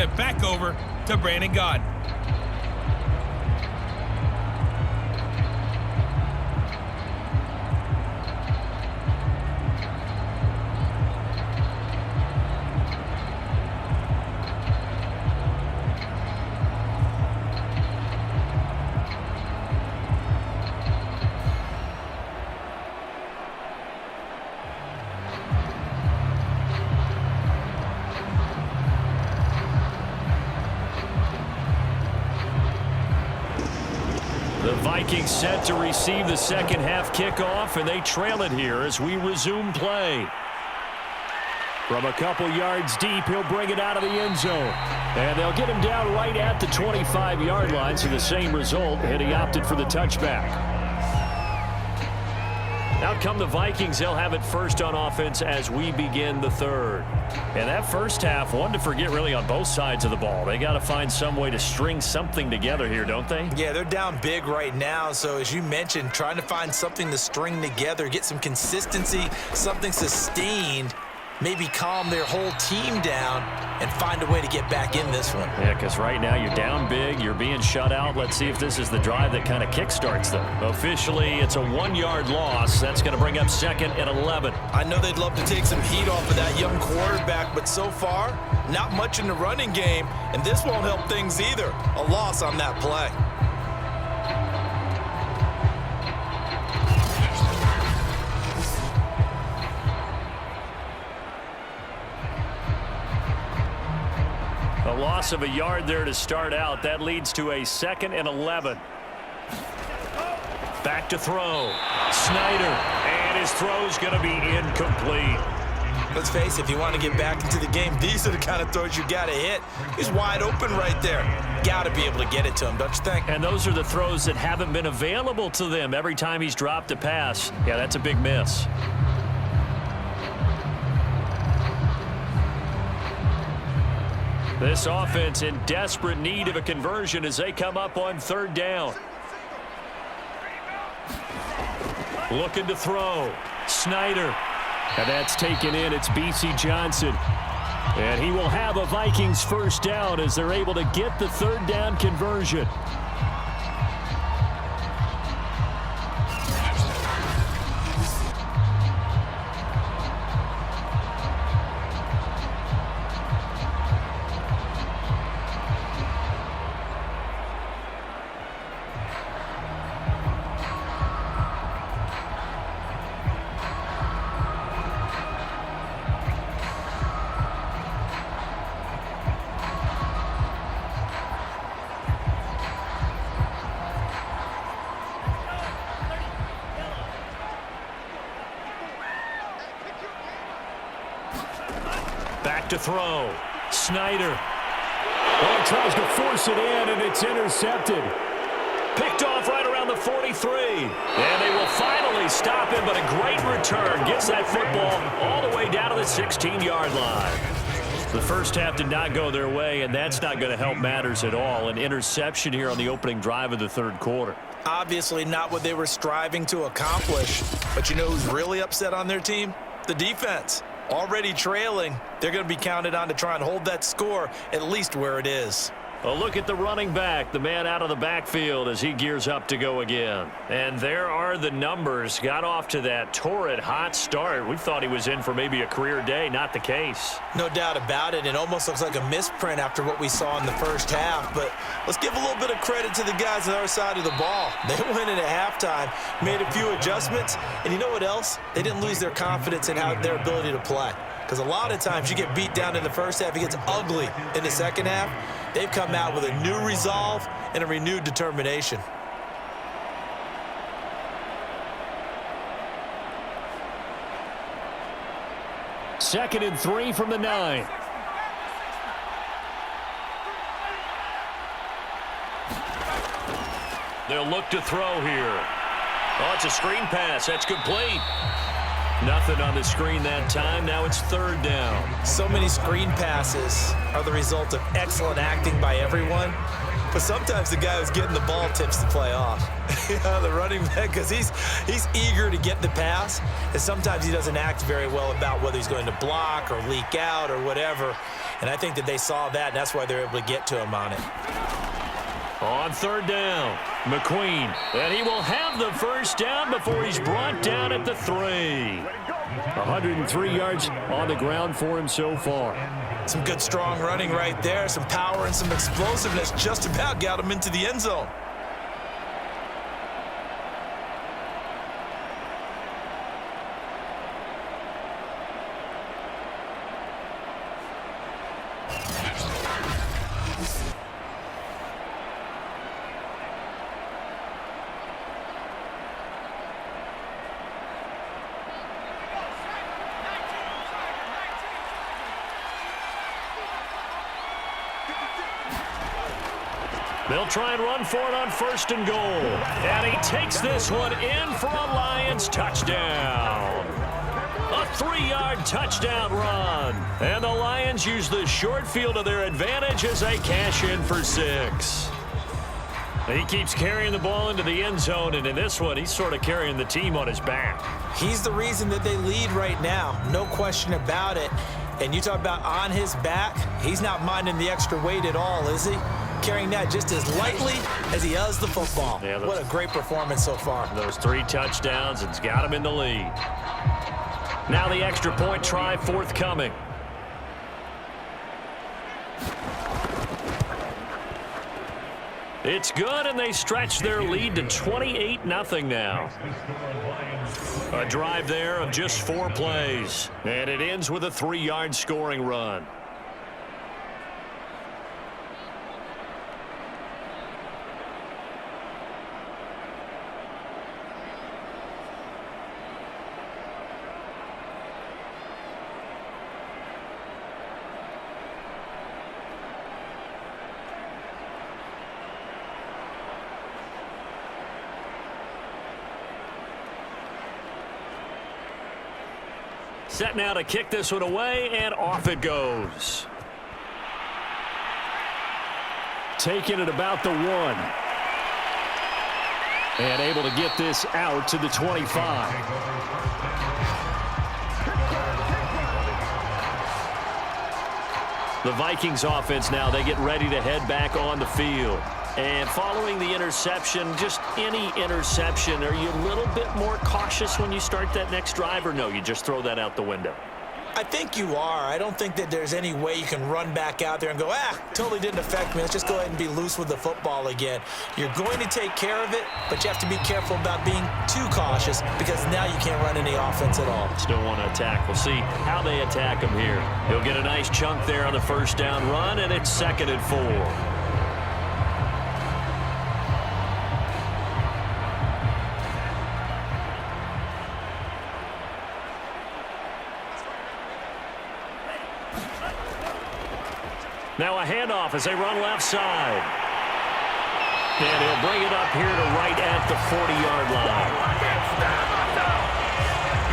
it back over to Brandon Gaudin. The Vikings set to receive the second half kickoff, and they trail it here as we resume play. From a couple yards deep, he'll bring it out of the end zone. And they'll get him down right at the 25-yard line, so the same result, and he opted for the touchback. Out come the Vikings. They'll have it first on offense as we begin the third. And that first half, one to forget really on both sides of the ball. They got to find some way to string something together here, don't they? Yeah, they're down big right now. So as you mentioned, trying to find something to string together, get some consistency, something sustained, maybe calm their whole team down and find a way to get back in this one. Yeah, because right now you're down big, you're being shut out. Let's see if this is the drive that kind of kickstarts them. Officially, it's a 1-yard loss. That's going to bring up second and 11. I know they'd love to take some heat off of that young quarterback, but so far, not much in the running game, and this won't help things either. A loss on that play. A loss of a yard there to start out. That leads to a second and 11. Back to throw. Snyder. And his throw's going to be incomplete. Let's face it, if you want to get back into the game, these are the kind of throws you got to hit. He's wide open right there. Got to be able to get it to him, don't you think? And those are the throws that haven't been available to them every time he's dropped a pass. Yeah, that's a big miss. This offense in desperate need of a conversion as they come up on third down. Looking to throw. Snyder. And that's taken in. It's B.C. Johnson. And he will have a Vikings first down as they're able to get the third down conversion. Back to throw. Snyder. Oh, tries to force it in, and it's intercepted. Picked off right around the 43. And they will finally stop him, but a great return. Gets that football all the way down to the 16-yard line. The first half did not go their way, and that's not going to help matters at all. An interception here on the opening drive of the third quarter. Obviously not what they were striving to accomplish. But you know who's really upset on their team? The defense. Already trailing, they're going to be counted on to try and hold that score at least where it is. A look at the running back, the man out of the backfield as he gears up to go again. And there are the numbers. Got off to that torrid hot start. We thought he was in for maybe a career day. Not the case. No doubt about it. It almost looks like a misprint after what we saw in the first half. But let's give a little bit of credit to the guys on our side of the ball. They went in at halftime, made a few adjustments. And you know what else? They didn't lose their confidence in their ability to play. Because a lot of times you get beat down in the first half, it gets ugly in the second half. They've come out with a new resolve and a renewed determination. Second and 3 from the 9. They'll look to throw here. Oh, it's a screen pass. That's complete. Nothing on the screen that time. Now it's third down. So many screen passes are the result of excellent acting by everyone. But sometimes the guy who's getting the ball tips the play off. The running back, because he's eager to get the pass. And sometimes he doesn't act very well about whether he's going to block or leak out or whatever. And I think that they saw that, and that's why they're able to get to him on it. On third down, McQueen. And he will have the first down before he's brought down at the 3. 103 yards on the ground for him so far. Some good, strong running right there. Some power and some explosiveness just about got him into the end zone. They'll try and run for it on first and goal. And he takes this one in for a Lions touchdown. A 3-yard touchdown run. And the Lions use the short field to their advantage as they cash in for 6. He keeps carrying the ball into the end zone, and in this one, he's sort of carrying the team on his back. He's the reason that they lead right now. No question about it. And you talk about on his back, he's not minding the extra weight at all, is he? Carrying that just as lightly as he does the football. Yeah, what a great performance so far. Those 3 touchdowns, it's got him in the lead. Now the extra point try forthcoming. It's good, and they stretch their lead to 28-0 now. A drive there of just 4 plays. And it ends with a 3-yard scoring run. Set now to kick this one away, and off it goes. Taking it about the 1. And able to get this out to the 25. The Vikings offense now, they get ready to head back on the field. And following the interception, just any interception, are you a little bit more cautious when you start that next drive, or no, you just throw that out the window? I think you are. I don't think that there's any way you can run back out there and go, totally didn't affect me. Let's just go ahead and be loose with the football again. You're going to take care of it, but you have to be careful about being too cautious because now you can't run any offense at all. Still want to attack. We'll see how they attack him here. He'll get a nice chunk there on the first down run, and it's 2nd and 4. Now a handoff as they run left side. And he'll bring it up here to right at the 40-yard line.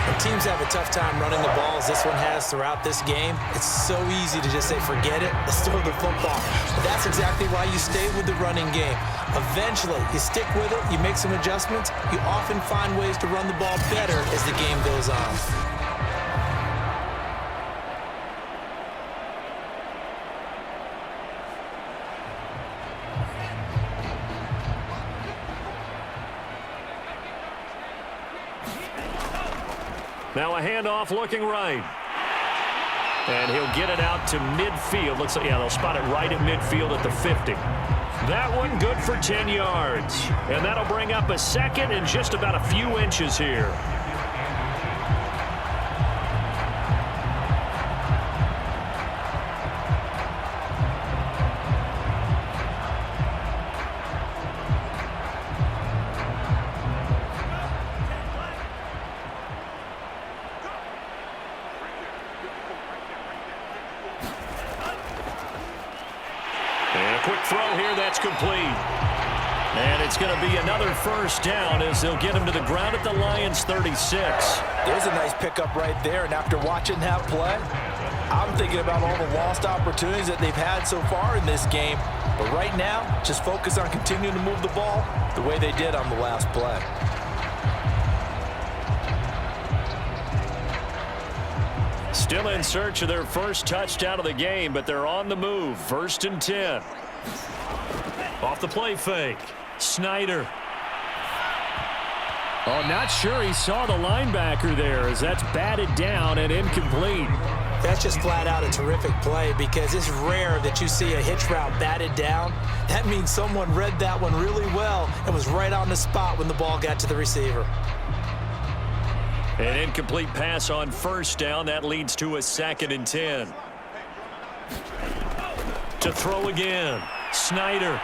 When teams have a tough time running the ball as this one has throughout this game, it's so easy to just say, forget it, let's throw the football. But that's exactly why you stay with the running game. Eventually, you stick with it, you make some adjustments, you often find ways to run the ball better as the game goes on. Now a handoff looking right. And he'll get it out to midfield. Looks like, they'll spot it right at midfield at the 50. That one good for 10 yards. And that'll bring up a 2nd and just about a few inches here. Quick throw here, that's complete. And it's going to be another first down as they'll get him to the ground at the Lions 36. There's a nice pickup right there, and after watching that play, I'm thinking about all the lost opportunities that they've had so far in this game. But right now, just focus on continuing to move the ball the way they did on the last play. Still in search of their first touchdown of the game, but they're on the move. 1st and 10. Off the play fake. Snyder. Oh, not sure he saw the linebacker there as that's batted down and incomplete. That's just flat out a terrific play because it's rare that you see a hitch route batted down. That means someone read that one really well and was right on the spot when the ball got to the receiver. An incomplete pass on 1st down. That leads to a 2nd and 10. To throw again. Snyder.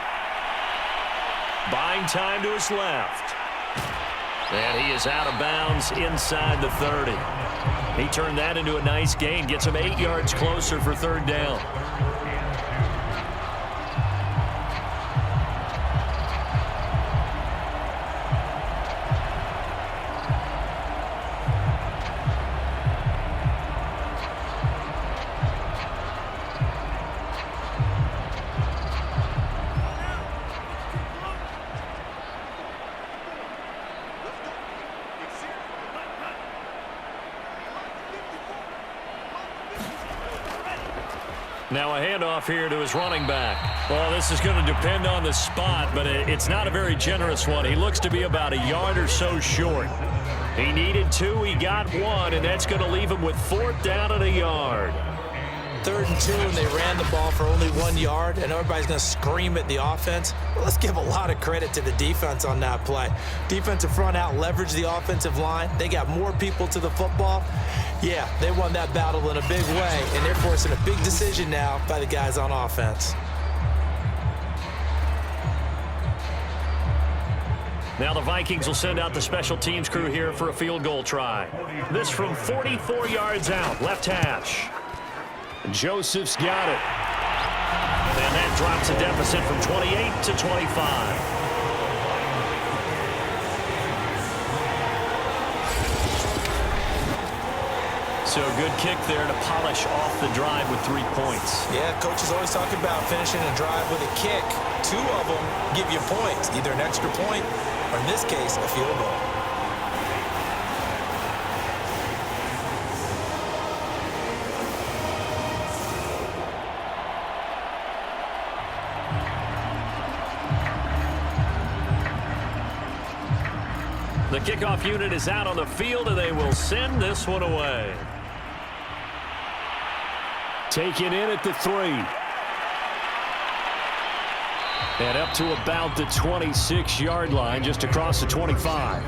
Buying time to his left. And he is out of bounds inside the 30. He turned that into a nice gain. Gets him 8 yards closer for 3rd down. Now a handoff here to his running back. Well, this is going to depend on the spot, but it's not a very generous one. He looks to be about a yard or so short. He needed 2, he got 1, and that's going to leave him with 4th down and a yard. 3rd and 2, and they ran the ball for only 1 yard, and everybody's going to scream at the offense. Well, let's give a lot of credit to the defense on that play. Defensive front out leveraged the offensive line. They got more people to the football. Yeah, they won that battle in a big way, and they're forcing a big decision now by the guys on offense. Now the Vikings will send out the special teams crew here for a field goal try. This from 44 yards out, left hash. Joseph's got it. And that drops a deficit from 28 to 25. So a good kick there to polish off the drive with 3 points. Yeah, coach is always talking about finishing a drive with a kick. 2 of them give you points, either an extra point or, in this case, a field goal. The kickoff unit is out on the field, and they will send this one away. Taken in at the 3. And up to about the 26-yard line, just across the 25.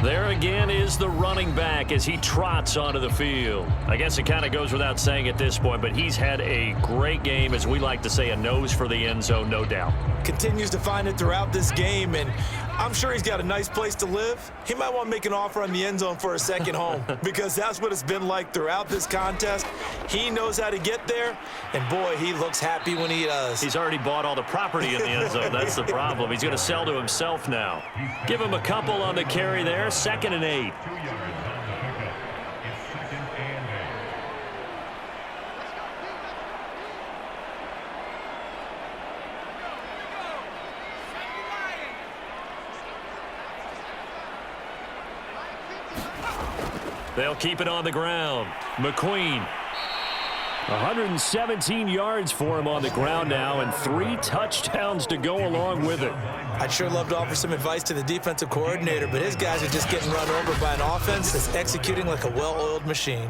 There again is the running back as he trots onto the field. I guess it kind of goes without saying at this point, but he's had a great game, as we like to say, a nose for the end zone, no doubt. Continues to find it throughout this game, and I'm sure he's got a nice place to live. He might want to make an offer on the end zone for a second home because that's what it's been like throughout this contest. He knows how to get there, and boy, he looks happy when he does. He's already bought all the property in the end zone. That's the problem. He's going to sell to himself now. Give him a couple on the carry there. 2nd and 8. They'll keep it on the ground. McQueen. 117 yards for him on the ground now, and 3 touchdowns to go along with it. I'd sure love to offer some advice to the defensive coordinator, but his guys are just getting run over by an offense that's executing like a well-oiled machine.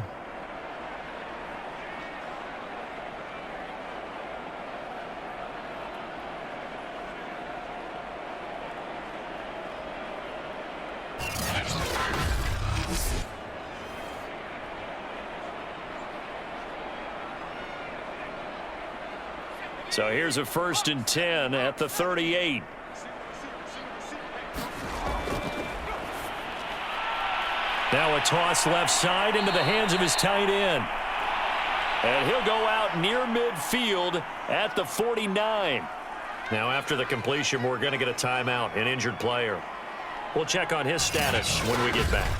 So here's a 1st and 10 at the 38. Now a toss left side into the hands of his tight end. And he'll go out near midfield at the 49. Now after the completion, we're going to get a timeout, an injured player. We'll check on his status when we get back.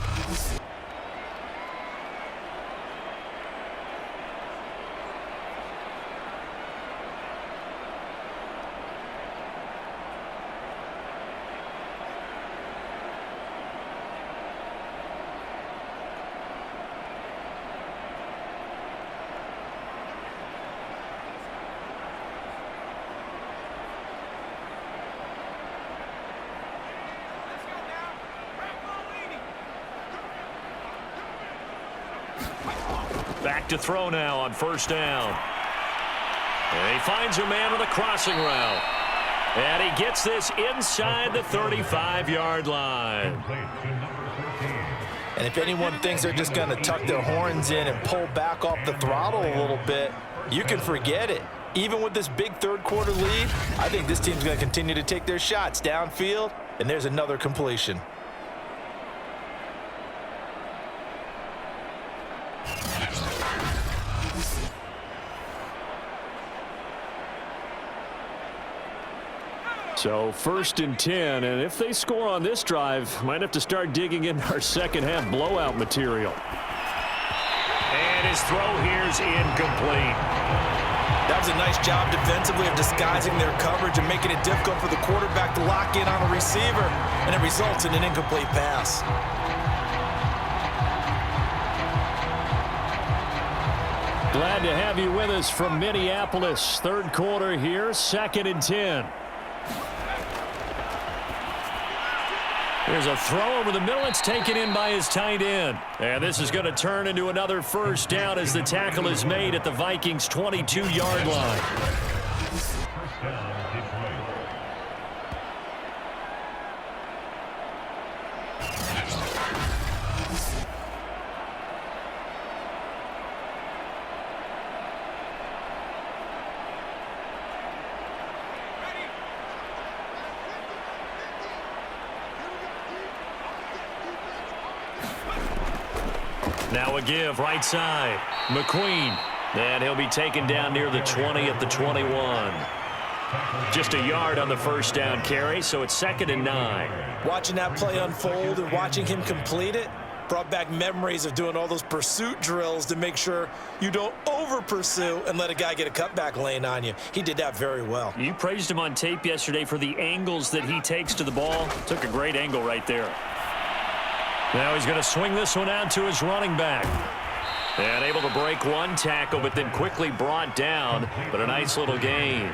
Back to throw now on first down. And he finds a man on the crossing route. And he gets this inside the 35-yard line. And if anyone thinks they're just going to tuck their horns in and pull back off the throttle a little bit, you can forget it. Even with this big third-quarter lead, I think this team's going to continue to take their shots downfield, and there's another completion. So 1st and 10, and if they score on this drive, might have to start digging in our second-half blowout material. And his throw here's incomplete. That was a nice job defensively of disguising their coverage and making it difficult for the quarterback to lock in on a receiver, and it results in an incomplete pass. Glad to have you with us from Minneapolis. Third quarter here, 2nd and 10. There's a throw over the middle. It's taken in by his tight end. And this is going to turn into another first down as the tackle is made at the Vikings' 22-yard line. Now a give right side. McQueen. And he'll be taken down near the 20 at the 21. Just a yard on the first down carry, so it's 2nd and 9. Watching that play unfold and watching him complete it brought back memories of doing all those pursuit drills to make sure you don't over-pursue and let a guy get a cutback lane on you. He did that very well. You praised him on tape yesterday for the angles that he takes to the ball. Took a great angle right there. Now he's going to swing this one out to his running back. And able to break one tackle, but then quickly brought down. But a nice little gain.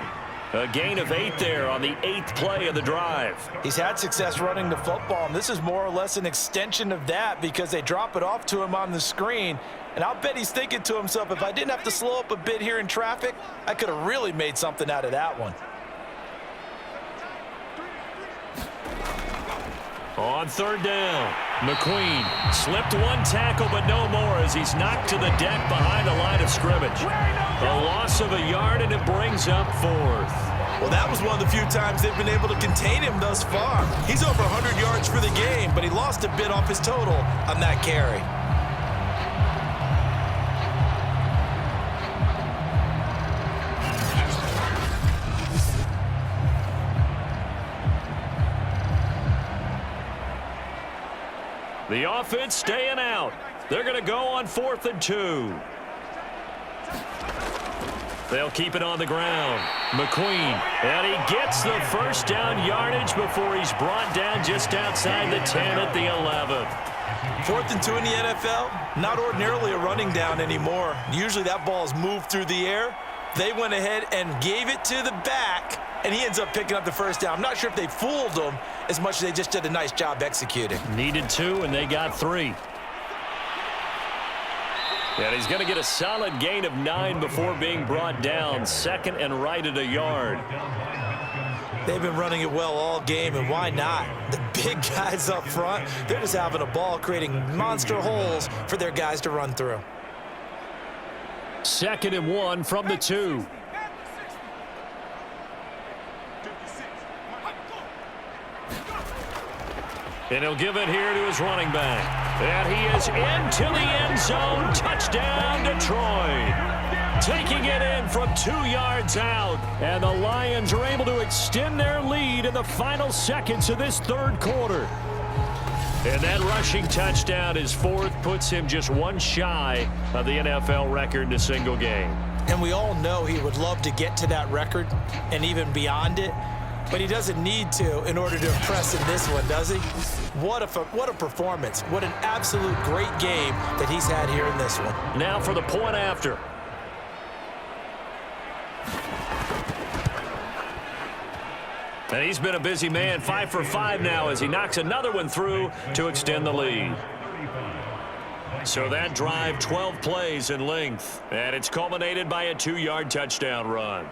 A gain of 8 there on the 8th play of the drive. He's had success running the football, and this is more or less an extension of that because they drop it off to him on the screen. And I'll bet he's thinking to himself, if I didn't have to slow up a bit here in traffic, I could have really made something out of that one. On 3rd down, McQueen slipped one tackle, but no more as he's knocked to the deck behind the line of scrimmage. A loss of a yard, and it brings up 4th. Well, that was one of the few times they've been able to contain him thus far. He's over 100 yards for the game, but he lost a bit off his total on that carry. The offense staying out. They're going to go on 4th and 2. They'll keep it on the ground. McQueen, and he gets the first down yardage before he's brought down just outside the 10 at the 11th. 4th and 2 in the NFL, not ordinarily a running down anymore. Usually that ball is moved through the air. They went ahead and gave it to the back, and he ends up picking up the first down. I'm not sure if they fooled him as much as they just did a nice job executing. Needed 2, and they got 3. And he's going to get a solid gain of 9 before being brought down. 2nd and right at a yard. They've been running it well all game, and why not? The big guys up front, they're just having a ball, creating monster holes for their guys to run through. 2nd and 1 from the 2. And he'll give it here to his running back. And he is into the end zone. Touchdown, Detroit. Taking it in from 2 yards out. And the Lions are able to extend their lead in the final seconds of this third quarter. And that rushing touchdown, his 4th, puts him just one shy of the NFL record in a single game. And we all know he would love to get to that record and even beyond it. But he doesn't need to in order to impress in this one, does he? What a performance. What an absolute great game that he's had here in this one. Now for the point after. And he's been a busy man, 5 for 5 now as he knocks another one through to extend the lead. So that drive, 12 plays in length, and it's culminated by a 2-yard touchdown run.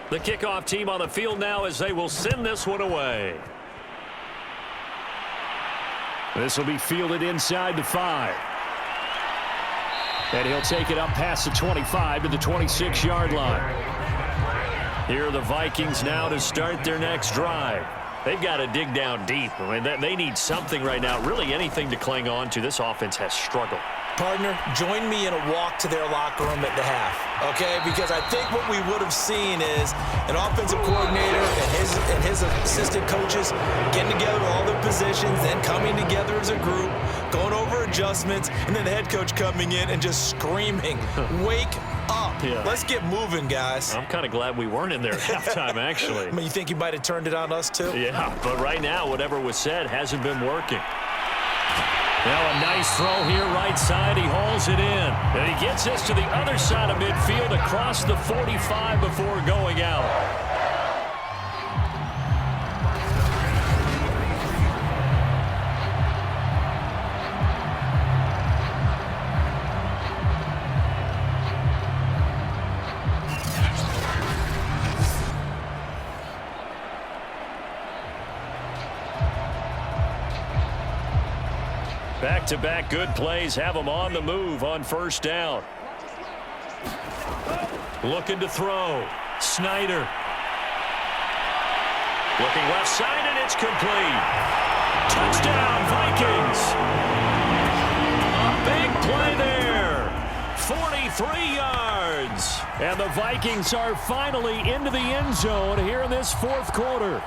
The kickoff team on the field now as they will send this one away. This will be fielded inside the 5. And he'll take it up past the 25 to the 26-yard line. Here are the Vikings now to start their next drive. They've got to dig down deep. I mean, they need something right now, really anything to cling on to. This offense has struggled. Partner, join me in a walk to their locker room at the half, okay? Because I think what we would have seen is an offensive coordinator and his assistant coaches getting together with all their positions, then coming together as a group, going over adjustments, and then the head coach coming in and just screaming, wake up. Yeah. Let's get moving, guys. I'm kind of glad we weren't in there at halftime, actually. I mean, you think he might have turned it on us, too? Yeah, but right now, whatever was said hasn't been working. Now a nice throw here right side. He hauls it in. And he gets this to the other side of midfield across the 45 before going out. Back-to-back good plays have them on the move on first down. Looking to throw. Snyder. Looking left side, and it's complete. Touchdown, Vikings. A big play there. 43 yards. And the Vikings are finally into the end zone here in this fourth quarter.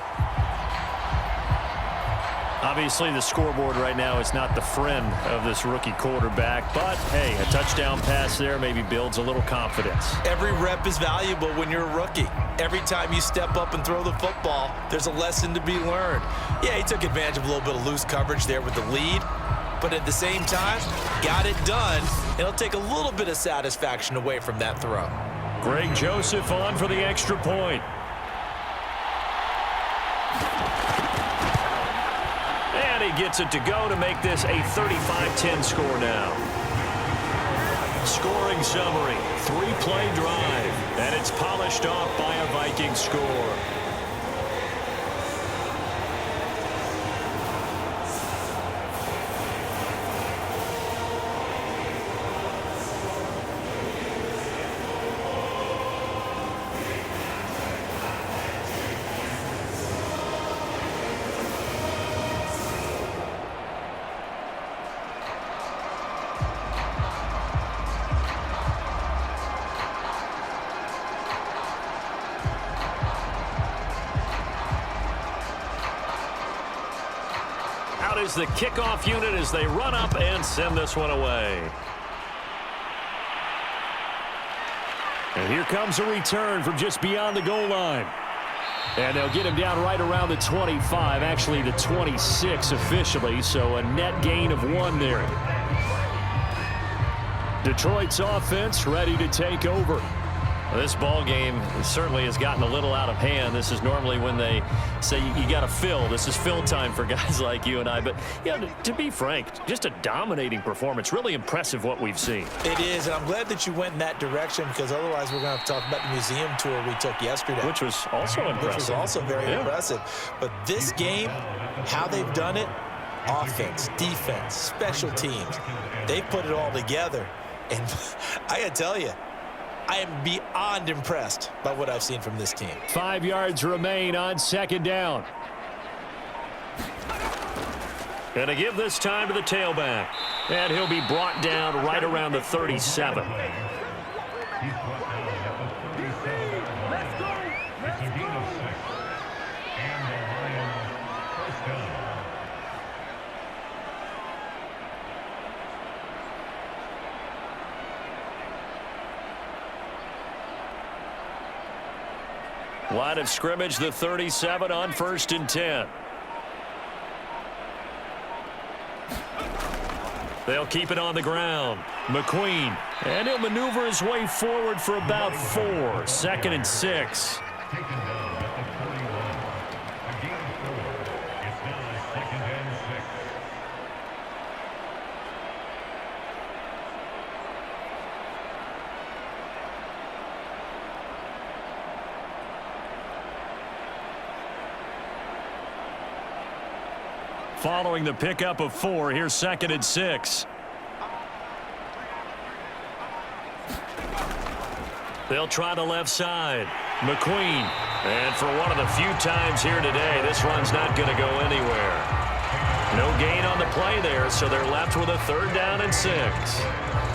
Obviously, the scoreboard right now is not the friend of this rookie quarterback. But, hey, a touchdown pass there maybe builds a little confidence. Every rep is valuable when you're a rookie. Every time you step up and throw the football, there's a lesson to be learned. Yeah, he took advantage of a little bit of loose coverage there with the lead. But at the same time, got it done. It'll take a little bit of satisfaction away from that throw. Greg Joseph on for the extra point. And he gets it to go to make this a 35-10 score now. Scoring summary, 3-play drive, and it's polished off by a Viking score. Is the kickoff unit as they run up and send this one away. And here comes a return from just beyond the goal line. And they'll get him down right around the 25, actually the 26 officially, so a net gain of 1 there. Detroit's offense ready to take over. This ball game certainly has gotten a little out of hand. This is normally when they say you got to fill. This is fill time for guys like you and I. But, yeah, to be frank, just a dominating performance. Really impressive what we've seen. It is, and I'm glad that you went in that direction because otherwise we're going to have to talk about the museum tour we took yesterday. Which was also impressive. Which was also very impressive. But this game, how they've done it, offense, defense, special teams, they've put it all together. And I got to tell you, I am beyond impressed by what I've seen from this team. 5 yards remain on second down. Going to give this time to the tailback. And he'll be brought down right around the 37. Line of scrimmage, the 37 on 1st and 10. They'll keep it on the ground. McQueen. And he'll maneuver his way forward for about 4. 2nd and 6. Following the pickup of 4, here's 2nd and 6. They'll try the left side. McQueen. And for one of the few times here today, this run's not going to go anywhere. No gain on the play there, so they're left with a 3rd down and 6.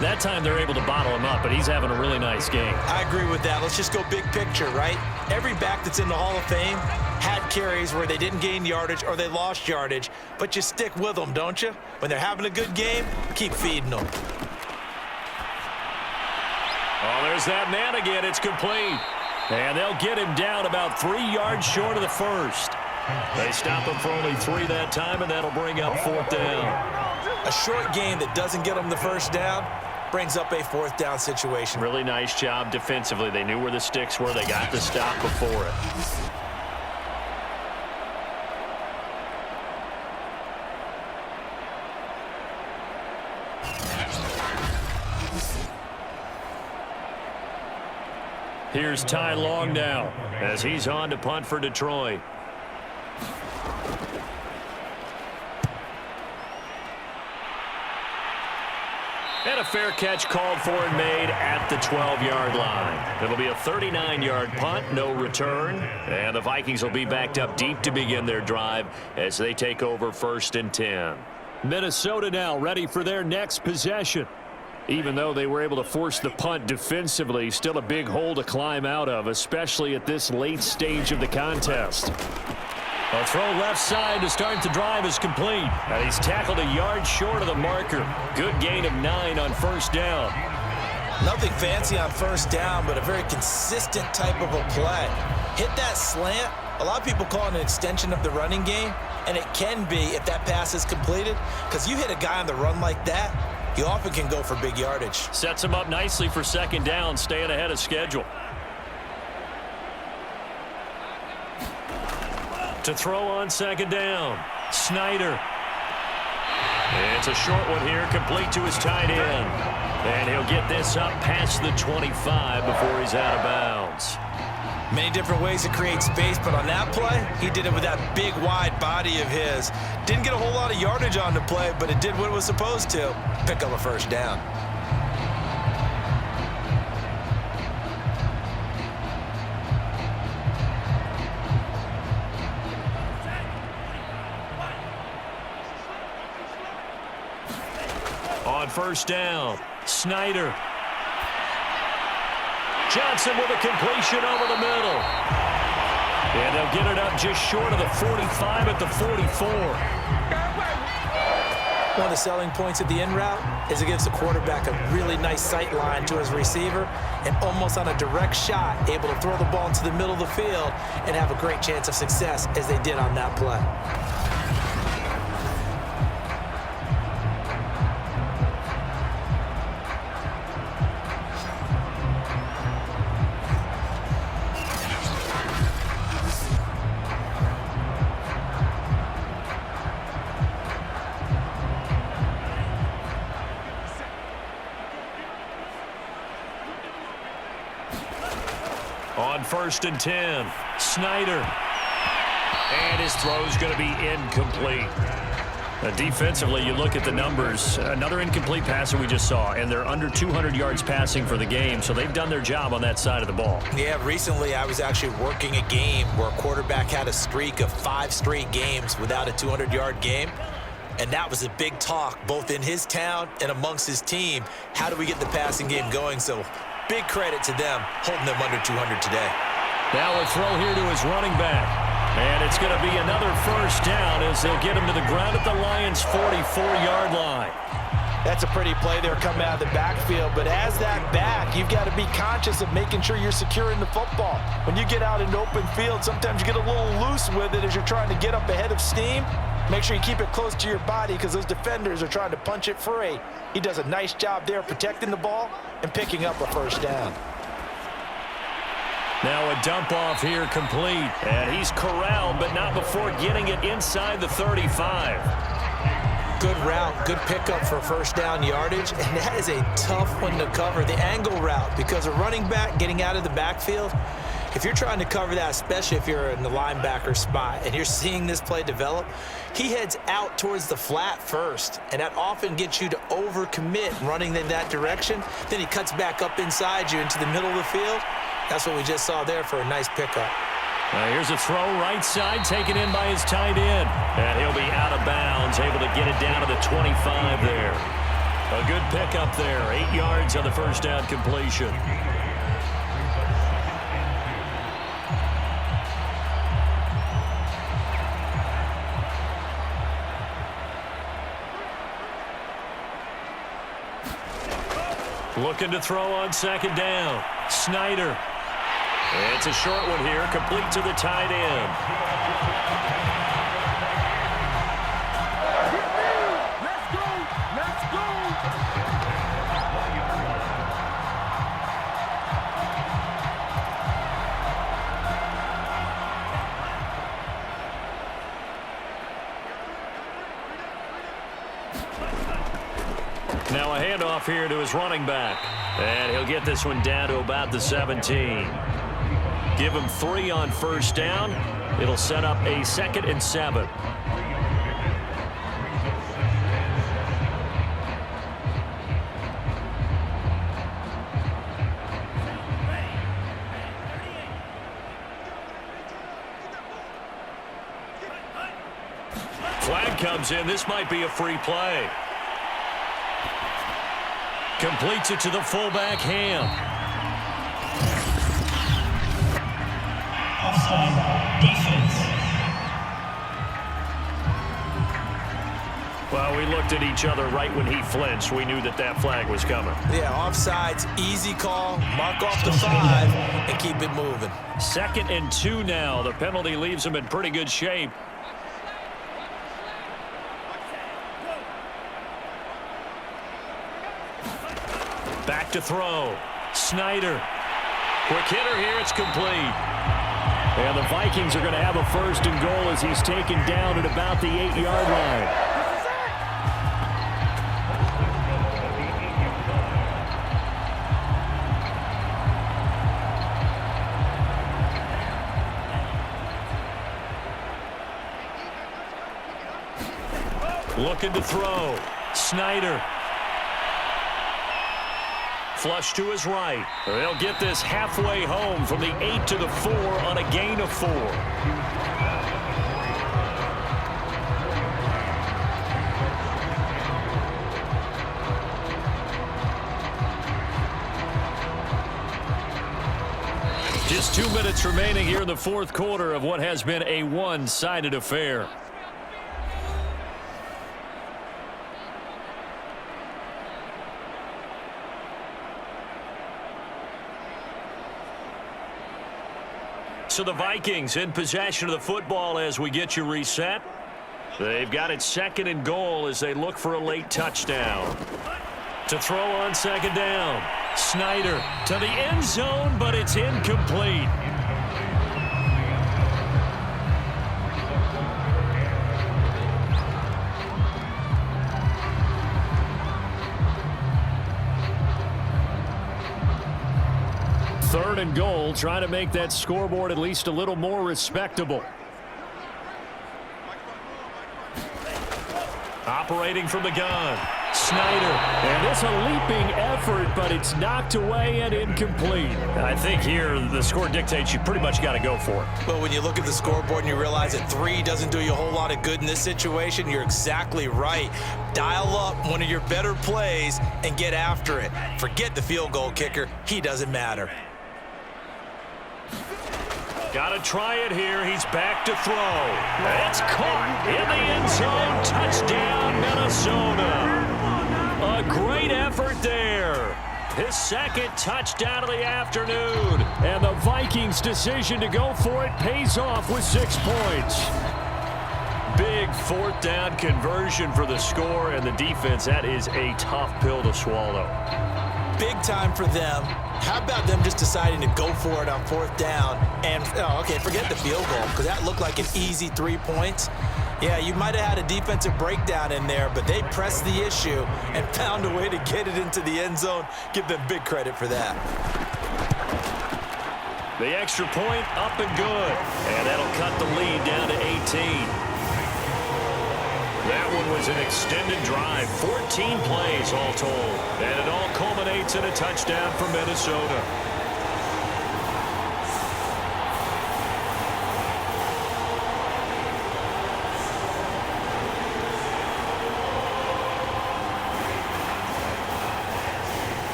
That time they're able to bottle him up, but he's having a really nice game. I agree with that. Let's just go big picture, right? Every back that's in the Hall of Fame had carries where they didn't gain yardage or they lost yardage, but you stick with them, don't you? When they're having a good game, keep feeding them. Oh, there's that man again. It's complete. And they'll get him down about 3 yards short of the 1st. They stop him for only 3 that time, and that'll bring up 4th down. A short game that doesn't get them the 1st down brings up a 4th down situation. Really nice job defensively. They knew where the sticks were. They got the stop before it. Here's Ty Long now as he's on to punt for Detroit. And a fair catch called for and made at the 12-yard line. It'll be a 39-yard punt, no return. And the Vikings will be backed up deep to begin their drive as they take over 1st and 10. Minnesota now ready for their next possession. Even though they were able to force the punt defensively, still a big hole to climb out of, especially at this late stage of the contest. A throw left side to start the drive is complete. And he's tackled a yard short of the marker. Good gain of 9 on 1st down. Nothing fancy on 1st down, but a very consistent type of a play. Hit that slant. A lot of people call it an extension of the running game, and it can be if that pass is completed, because you hit a guy on the run like that, you often can go for big yardage. Sets him up nicely for 2nd down, staying ahead of schedule. To throw on 2nd down, Snyder. It's a short one here, complete to his tight end. And he'll get this up past the 25 before he's out of bounds. Many different ways to create space, but on that play, he did it with that big, wide body of his. Didn't get a whole lot of yardage on the play, but it did what it was supposed to. Pick up a 1st down. On 1st down, Snyder. Johnson with a completion over the middle. And they'll get it up just short of the 45 at the 44. One of the selling points of the in route is it gives the quarterback a really nice sight line to his receiver and almost on a direct shot able to throw the ball into the middle of the field and have a great chance of success as they did on that play. On 1st and 10, Snyder. And his throw's going to be incomplete. Defensively, you look at the numbers. Another incomplete passer we just saw, and they're under 200 yards passing for the game, so they've done their job on that side of the ball. Yeah, recently I was actually working a game where a quarterback had a streak of 5 straight games without a 200-yard game. And that was a big talk, both in his town and amongst his team. How do we get the passing game going? So big credit to them holding them under 200 today. Now a throw here to his running back. And it's going to be another 1st down as they'll get him to the ground at the Lions' 44-yard line. That's a pretty play there coming out of the backfield, but as that back, you've got to be conscious of making sure you're securing the football. When you get out in open field, sometimes you get a little loose with it as you're trying to get up ahead of steam. Make sure you keep it close to your body because those defenders are trying to punch it free. He does a nice job there protecting the ball and picking up a first down. Now a dump off here complete. And he's corralled, but not before getting it inside the 35. Good route, good pickup for first down yardage, and that is a tough one to cover, the angle route, because a running back getting out of the backfield, if you're trying to cover that, especially if you're in the linebacker spot and you're seeing this play develop, he heads out towards the flat first, and that often gets you to overcommit running in that direction. Then he cuts back up inside you into the middle of the field. That's what we just saw there for a nice pickup. Here's a throw right side, taken in by his tight end. And he'll be out of bounds, able to get it down to the 25 there. A good pickup there, 8 yards on the first down completion. Looking to throw on second down. Snyder. It's a short one here, complete to the tight end. Let's go! Let's go! Now a handoff here to his running back. And he'll get this one down to about the 17. Give him 3 on first down. It'll set up a 2nd and 7. Flag comes in. This might be a free play. Completes it to the fullback, Ham. Defense. Well, we looked at each other right when he flinched. We knew that that flag was coming. Yeah, offsides, easy call. Mark off the 5 and keep it moving. 2nd and 2 now. The penalty leaves him in pretty good shape. Back to throw. Snyder. Quick hitter here. It's complete. And the Vikings are going to have a 1st and goal as he's taken down at about the 8-yard line. Looking to throw. Snyder. Flush to his right. They'll get this halfway home from the 8 to the 4 on a gain of 4. Just 2 minutes remaining here in the 4th quarter of what has been a one-sided affair. So the Vikings in possession of the football as we get you reset. They've got it 2nd and goal as they look for a late touchdown. To throw on second down. Snyder to the end zone, but it's incomplete. Third and goal, trying to make that scoreboard at least a little more respectable. Operating from the gun. Snyder. And it's a leaping effort, but it's knocked away and incomplete. I think here the score dictates you pretty much got to go for it. Well, when you look at the scoreboard and you realize that 3 doesn't do you a whole lot of good in this situation, you're exactly right. Dial up one of your better plays and get after it. Forget the field goal kicker. He doesn't matter. Got to try it here. He's back to throw. It's caught in the end zone. Touchdown, Minnesota. A great effort there. His second touchdown of the afternoon. And the Vikings' decision to go for it pays off with 6 points. Big fourth down conversion for the score, and the defense, that is a tough pill to swallow. Big time for them. How about them just deciding to go for it on fourth down? And, forget the field goal, because that looked like an easy 3 points. Yeah, you might have had a defensive breakdown in there, but they pressed the issue and found a way to get it into the end zone. Give them big credit for that. The extra point up and good. And that'll cut the lead down to 18. That one was an extended drive, 14 plays all told. And it all culminates in a touchdown for Minnesota.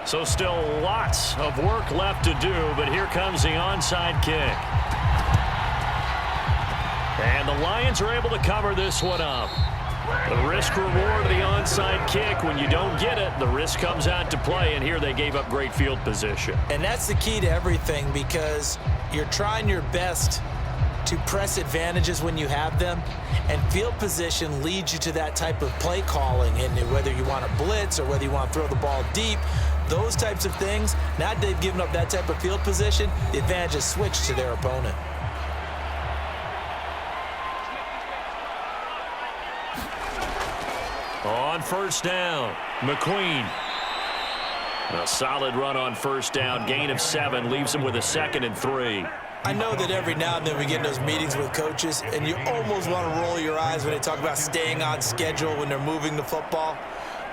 So still lots of work left to do, but here comes the onside kick. And the Lions are able to cover this one up. The risk-reward of the onside kick, when you don't get it, the risk comes out to play, and here they gave up great field position. And that's the key to everything, because you're trying your best to press advantages when you have them, and field position leads you to that type of play calling, and whether you want to blitz or whether you want to throw the ball deep, those types of things. Now that they've given up that type of field position, the advantage is switched to their opponent. On first down, McQueen. A solid run on first down, gain of 7, leaves him with a 2nd and 3. I know that every now and then we get in those meetings with coaches, and you almost want to roll your eyes when they talk about staying on schedule when they're moving the football.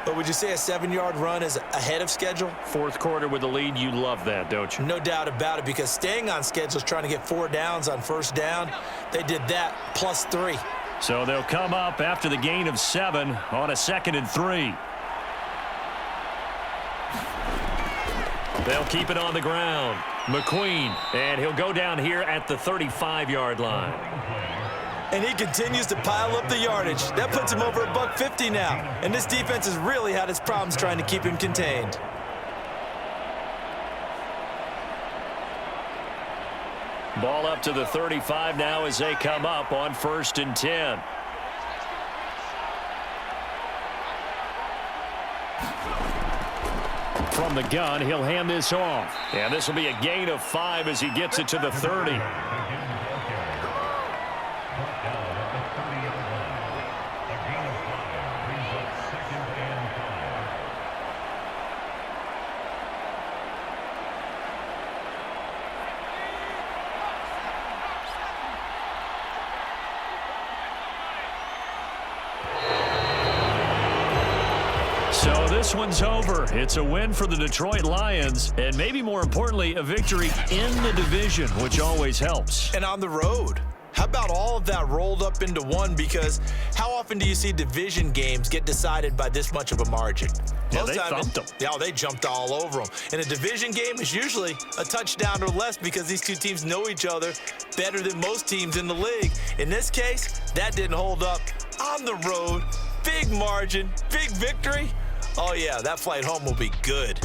But would you say a 7-yard run is ahead of schedule? Fourth quarter with the lead, you love that, don't you? No doubt about it, because staying on schedule is trying to get 4 downs on first down. They did that plus 3. So they'll come up after the gain of 7 on a 2nd and 3. They'll keep it on the ground. McQueen, and he'll go down here at the 35-yard line. And he continues to pile up the yardage. That puts him over $150 now. And this defense has really had its problems trying to keep him contained. Ball up to the 35 now as they come up on 1st and 10. From the gun, he'll hand this off. And this will be a gain of 5 as he gets it to the 30. So this one's over. It's a win for the Detroit Lions, and maybe more importantly, a victory in the division, which always helps. And on the road. How about all of that rolled up into one? Because how often do you see division games get decided by this much of a margin? Yeah, they thumped them. Yeah, they jumped all over them. And a division game is usually a touchdown or less because these two teams know each other better than most teams in the league. In this case, that didn't hold up. On the road, big margin, big victory. Oh, yeah, that flight home will be good.